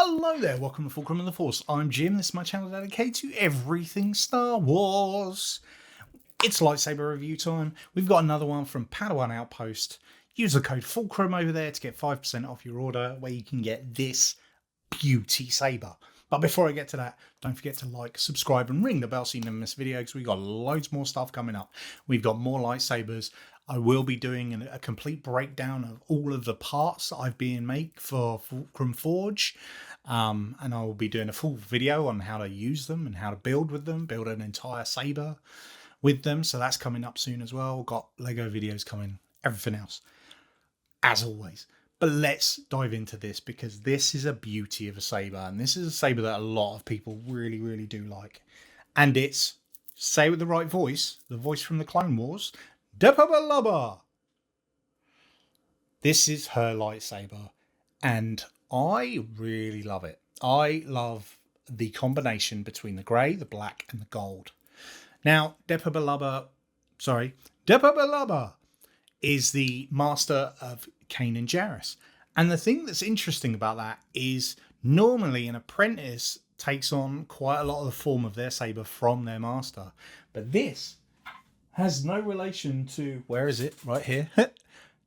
Hello there, welcome to Fulcrum of the Force. I'm Jim, this is my channel dedicated to everything Star Wars. It's lightsaber review time. We've got another one from Padawan Outpost. Use the code Fulcrum over there to get 5% off your order, where you can get this beauty saber. But before I get to that, don't forget to like, subscribe and ring the bell so you never miss a video, because we've got loads more stuff coming up. We've got more lightsabers. I will be doing a complete breakdown of all of the parts that I've been make for Fulcrum Forge. And I will be doing a full video on how to use them and how to build with them, build an entire saber with them. So that's coming up soon as well. Got Lego videos coming, everything else, as always. But let's dive into this, because this is a beauty of a saber. And this is a saber that a lot of people really, really do like. And it's, say with the right voice, the voice from the Clone Wars, Depa Billaba. This is her lightsaber, and I really love it. I love the combination between the grey, the black, and the gold. Now, Depa Billaba is the master of Kanan Jarrus. And the thing that's interesting about that is normally an apprentice takes on quite a lot of the form of their saber from their master. But this has no relation to, where is it? Right here.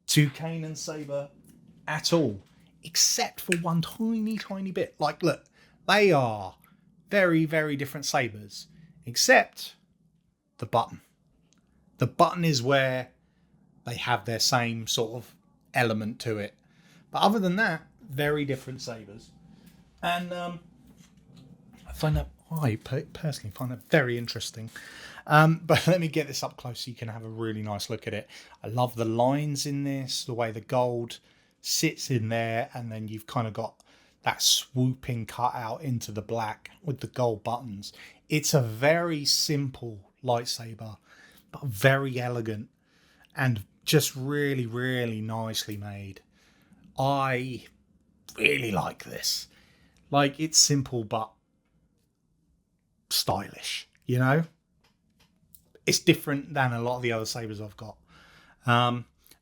To Kanan's saber at all. Except for one tiny bit. Like, look, they are very, very different sabers. Except the button. The button is where they have their same sort of element to it. But other than that, very different sabers. And I personally find that very interesting. But let me get this up close so you can have a really nice look at it. I love the lines in this, the way the gold sits in there, and then you've kind of got that swooping cut out into the black with the gold buttons. It's a very simple lightsaber, but very elegant and just really, really nicely made. I really like this. Like, it's simple but stylish, you know? It's different than a lot of the other sabers I've got.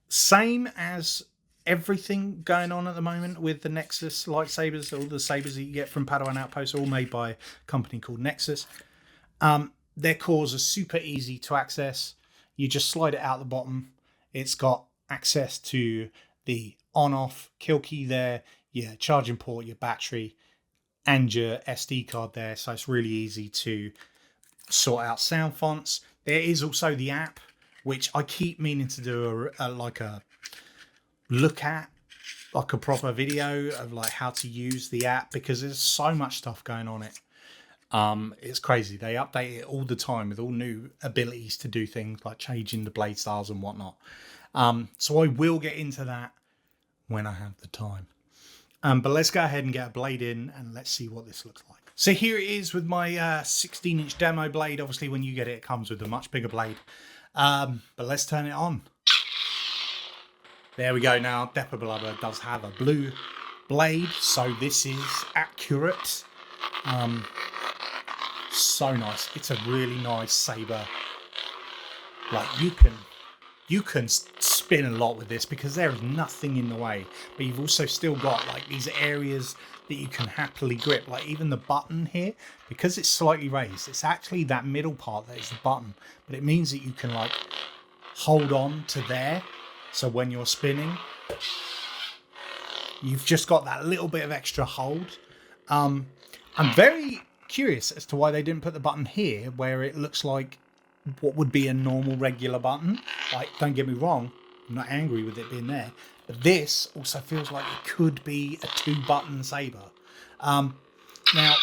Same as everything going on at the moment with the Nexus lightsabers. All the sabers that you get from Padawan Outpost are all made by a company called Nexus. Their cores are super easy to access. You just slide it out the bottom. It's got access to the on-off kill key there, your charging port, your battery, and your SD card there. So it's really easy to sort out sound fonts. There is also the app, which I keep meaning to do a look at, like a proper video of like how to use the app, because there's so much stuff going on it. It's crazy. They update it all the time with all new abilities to do things like changing the blade styles and whatnot. So I will get into that when I have the time. But let's go ahead and get a blade in and let's see what this looks like. So here it is with my 16-inch demo blade. Obviously, when you get it, it comes with a much bigger blade. But let's turn it on. There we go now. Depa Billaba does have a blue blade, so this is accurate. So nice. It's a really nice saber. Like, you can spin a lot with this because there is nothing in the way, but you've also still got like these areas that you can happily grip, like even the button here, because it's slightly raised, it's actually that middle part that is the button, but it means that you can like hold on to there, so when you're spinning you've just got that little bit of extra hold. I'm very curious as to why they didn't put the button here where it looks like what would be a normal regular button. Like, don't get me wrong, I'm not angry with it being there, but this also feels like it could be a 2-button saber. Now,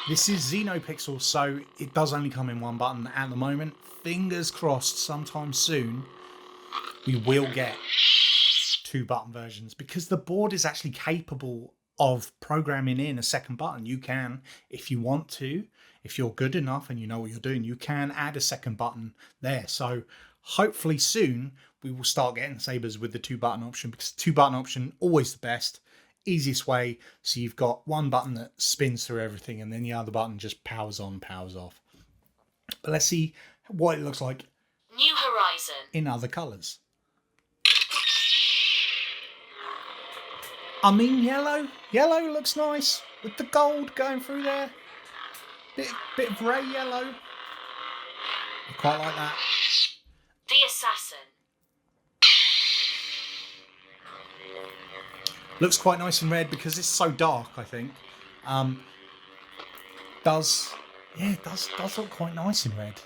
this is Xenopixel, so it does only come in 1 button at the moment. Fingers crossed, sometime soon we will get 2-button versions, because the board is actually capable of programming in a second button. You can, if you want to, if you're good enough and you know what you're doing, you can add a second button there. So hopefully soon we will start getting sabers with the 2-button option, because 2-button option, always the best, easiest way. So you've got 1 button that spins through everything, and then the other button just powers on, powers off. But let's see what it looks like New Horizon in other colors. I mean, yellow. Yellow looks nice with the gold going through there. Bit of grey yellow. I quite like that. The assassin. Looks quite nice in red because it's so dark, I think. It does look quite nice in red.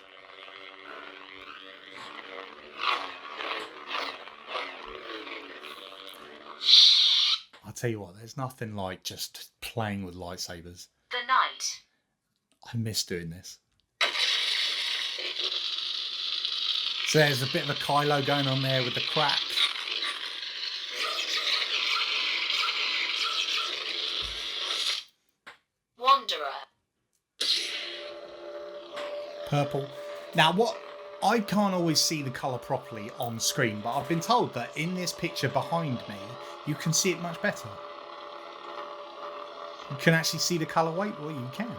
I'll tell you what, there's nothing like just playing with lightsabers. The knight. I miss doing this. So there's a bit of a Kylo going on there with the crack. Wanderer. Purple. Now what, I can't always see the colour properly on screen, but I've been told that in this picture behind me, you can see it much better. You can actually see the colour. Wait, well, you can.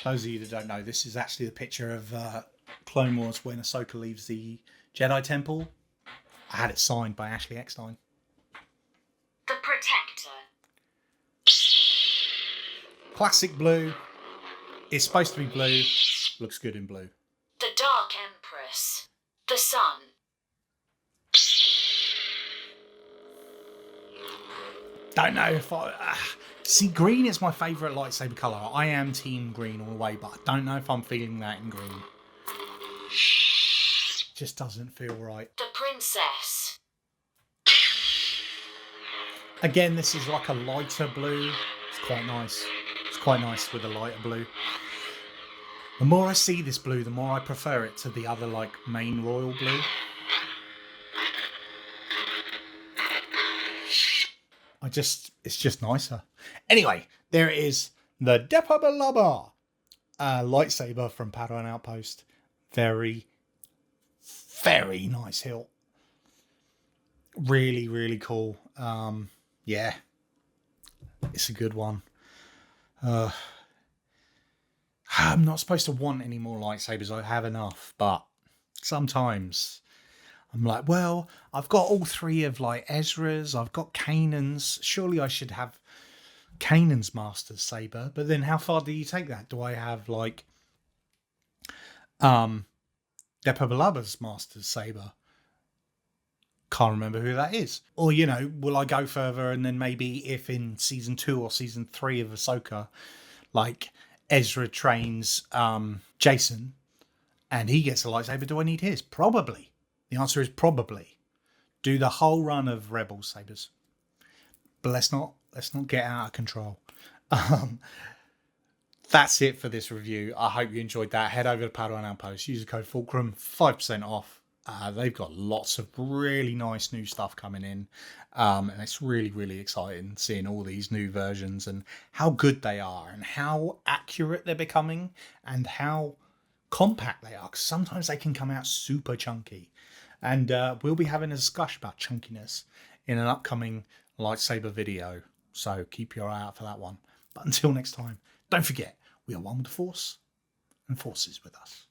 Those of you that don't know, this is actually the picture of Clone Wars when Ahsoka leaves the Jedi Temple. I had it signed by Ashley Eckstein. The Protector. Classic blue. It's supposed to be blue. Looks good in blue. The Dark Empress. The Sun. Don't know if I... see, green is my favourite lightsaber colour. I am team green all the way, but I don't know if I'm feeling that in green. Just doesn't feel right. The Princess. Again, this is like a lighter blue. It's quite nice. It's quite nice with a lighter blue. The more I see this blue, the more I prefer it to the other, like, main royal blue. It's just nicer. Anyway, there it is. The Depa Billaba lightsaber from Padawan Outpost. Very, very nice hilt. Really, really cool. Yeah. It's a good one. I'm not supposed to want any more lightsabers. I have enough. But sometimes I'm like, well, I've got all three of like Ezra's. I've got Kanan's. Surely I should have Kanan's Master Saber. But then how far do you take that? Do I have like Depa Billaba's Master Saber? Can't remember who that is. Or, you know, will I go further and then maybe if in season 2 or season 3 of Ahsoka, like Ezra trains Jason and he gets a lightsaber, do I need his? Probably. The answer is probably. Do the whole run of Rebel sabers. But let's not get out of control. That's it for this review. I hope you enjoyed that. Head over to Padawan Outpost. Use the code Fulcrum, 5% off. They've got lots of really nice new stuff coming in. And it's really, really exciting seeing all these new versions and how good they are and how accurate they're becoming and how compact they are. Because sometimes they can come out super chunky. And we'll be having a discussion about chunkiness in an upcoming lightsaber video. So keep your eye out for that one. But until next time, don't forget, we are one with the Force and Force is with us.